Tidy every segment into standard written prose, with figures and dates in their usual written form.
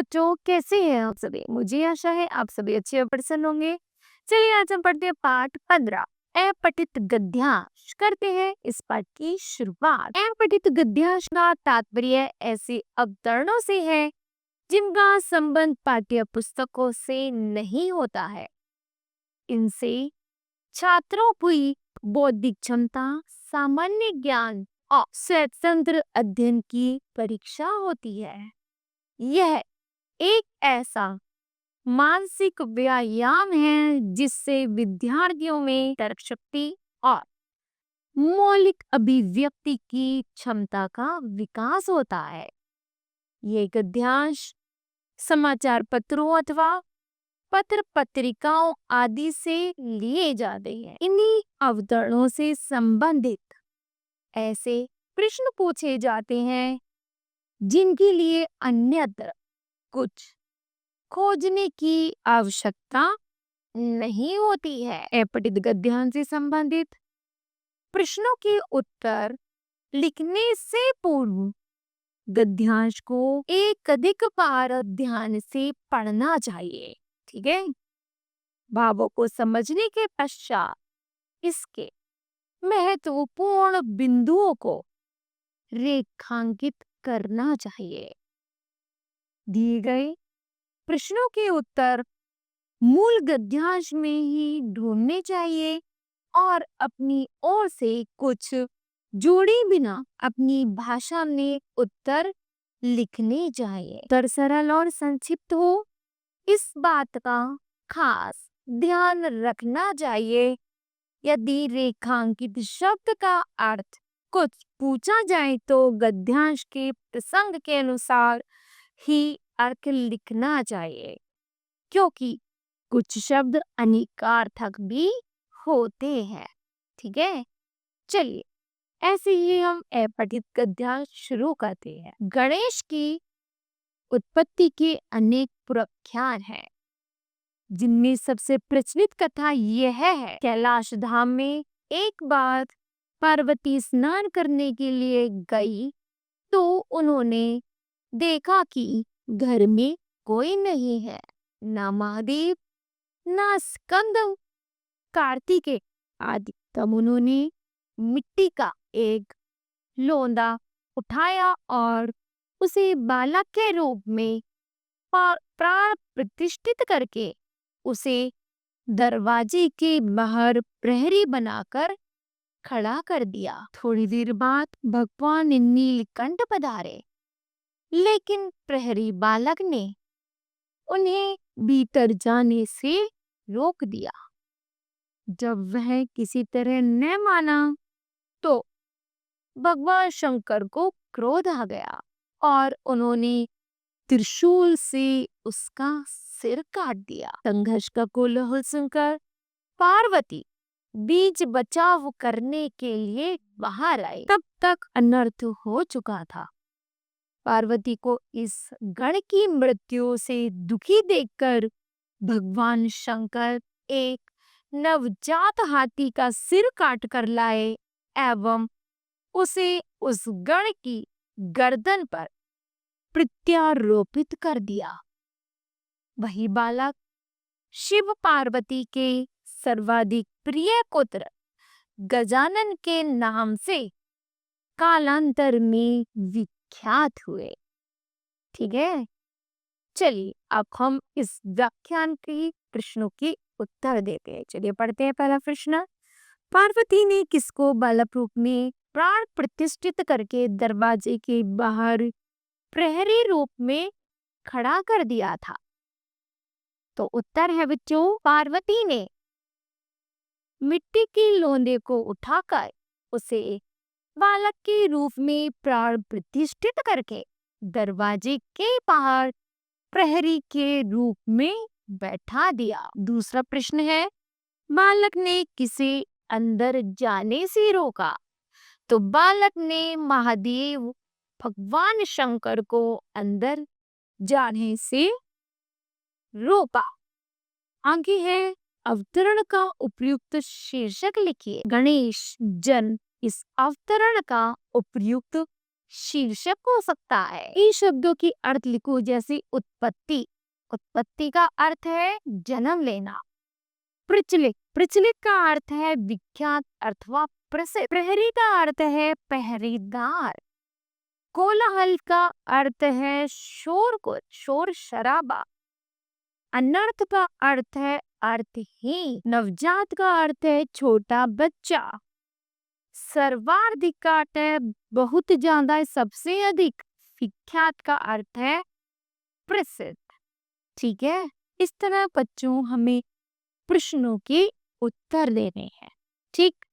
बच्चों, कैसे हैं आप सभी? मुझे आशा है आप सभी अच्छे और प्रसन्न होंगे। चलिए आज हम पढ़ते हैं पाठ 15 अपठित गद्यांश। करते हैं इस पाठ की शुरुआत। अपठित गद्यांश का तात्पर्य ऐसे अवतरणों से है जिनका संबंध पाठ्य पुस्तकों से नहीं होता है। इनसे छात्रों की बौद्धिक क्षमता, सामान्य ज्ञान और स्वतंत्र अध्ययन की परीक्षा होती है। यह एक ऐसा मानसिक व्यायाम है जिससे विद्यार्थियों में तर्क शक्ति और मौलिक अभिव्यक्ति की क्षमता का विकास होता है। ये गद्यांश समाचार पत्रों अथवा पत्र पत्रिकाओं आदि से लिए जाते हैं। इन्हीं अवतरणों से संबंधित ऐसे प्रश्न पूछे जाते हैं जिनके लिए अन्यत्र कुछ खोजने की आवश्यकता नहीं होती है। अपठित गद्यांश से संबंधित प्रश्नों के उत्तर लिखने से पूर्व गद्यांश को एक अधिक बार ध्यान से पढ़ना चाहिए। ठीक है, भावों को समझने के पश्चात इसके महत्वपूर्ण बिंदुओं को रेखांकित करना चाहिए। दिए गए प्रश्नों के उत्तर मूल गद्यांश में ही ढूंढने चाहिए और अपनी ओर से कुछ जोड़े बिना अपनी भाषा में उत्तर लिखने चाहिए। उत्तर सरल और संक्षिप्त हो, इस बात का खास ध्यान रखना चाहिए। यदि रेखांकित शब्द का अर्थ कुछ पूछा जाए तो गद्यांश के प्रसंग के अनुसार ही अर्थ लिखना चाहिए, क्योंकि कुछ शब्द अनेकार्थक भी होते हैं। ठीक है, चलिए ऐसे ही हम अपठित गद्यांश शुरू करते हैं। गणेश की उत्पत्ति के अनेक प्रख्यान हैं, जिनमें सबसे प्रचलित कथा यह है। कैलाश धाम में एक बार पार्वती स्नान करने के लिए गई तो उन्होंने देखा कि घर में कोई नहीं है, ना महादेव ना स्कंद कार्तिकेय आदि। तब उन्होंने मिट्टी का एक लोंदा उठाया और उसे बालक के रूप में प्राण प्रतिष्ठित करके उसे दरवाजे के बाहर प्रहरी बनाकर खड़ा कर दिया। थोड़ी देर बाद भगवान नीलकंठ पधारे, लेकिन प्रहरी बालक ने उन्हें भीतर जाने से रोक दिया। जब वह किसी तरह न माना तो भगवान शंकर को क्रोध आ गया और उन्होंने त्रिशूल से उसका सिर काट दिया। संघर्ष का कोलाहल सुनकर पार्वती बीच बचाव करने के लिए बाहर आई। तब तक अनर्थ हो चुका था। पार्वती को इस गण की मृत्यु से दुखी देखकर भगवान शंकर एक नवजात हाथी का सिर काट कर लाए एवं उसे उस गण की गर्दन पर प्रत्यारोपित कर दिया। वही बालक शिव पार्वती के सर्वाधिक प्रिय पुत्र गजानन के नाम से कालांतर में विख्यात हुए। ठीक है, चलिए अब हम इस व्याख्यान के प्रश्नों के उत्तर देते हैं। चलिए पढ़ते हैं पहला प्रश्न। पार्वती ने किसको बालक रूप में प्राण प्रतिष्ठित करके दरवाजे के बाहर प्रहरी रूप में खड़ा कर दिया था? तो उत्तर है बच्चों, पार्वती ने मिट्टी के लोंदे को उठाकर उसे बालक के रूप में प्राण प्रतिष्ठित करके दरवाजे के बाहर प्रहरी के रूप में बैठा दिया। दूसरा प्रश्न है, बालक ने किसे अंदर जाने से रोका? तो बालक ने महादेव भगवान शंकर को अंदर जाने से रोका। आगे है, अवतरण का उपयुक्त शीर्षक लिखिए। गणेश जन्म इस अवतरण का उपयुक्त शीर्षक हो सकता है। इन शब्दों की अर्थ लिखो, जैसे उत्पत्ति। उत्पत्ति का अर्थ है जन्म लेना। प्रचलित, प्रचलित का अर्थ है विख्यात अथवा प्रसिद्ध। प्रहरी का अर्थ है पहरेदार। कोलाहल का अर्थ है शोरगुल, शोर शराबा। अनर्थ का अर्थ है अर्थहीन। नवजात का अर्थ है छोटा बच्चा। सर्वाधिक का अर्थ है बहुत ज्यादा, सबसे अधिक। विख्यात का अर्थ है प्रसिद्ध। ठीक है, इस तरह बच्चों हमें प्रश्नों के उत्तर देने हैं। ठीक,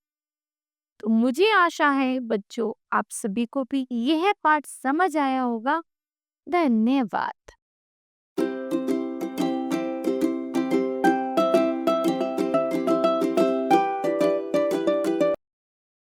तो मुझे आशा है बच्चों आप सभी को भी यह पाठ समझ आया होगा। धन्यवाद।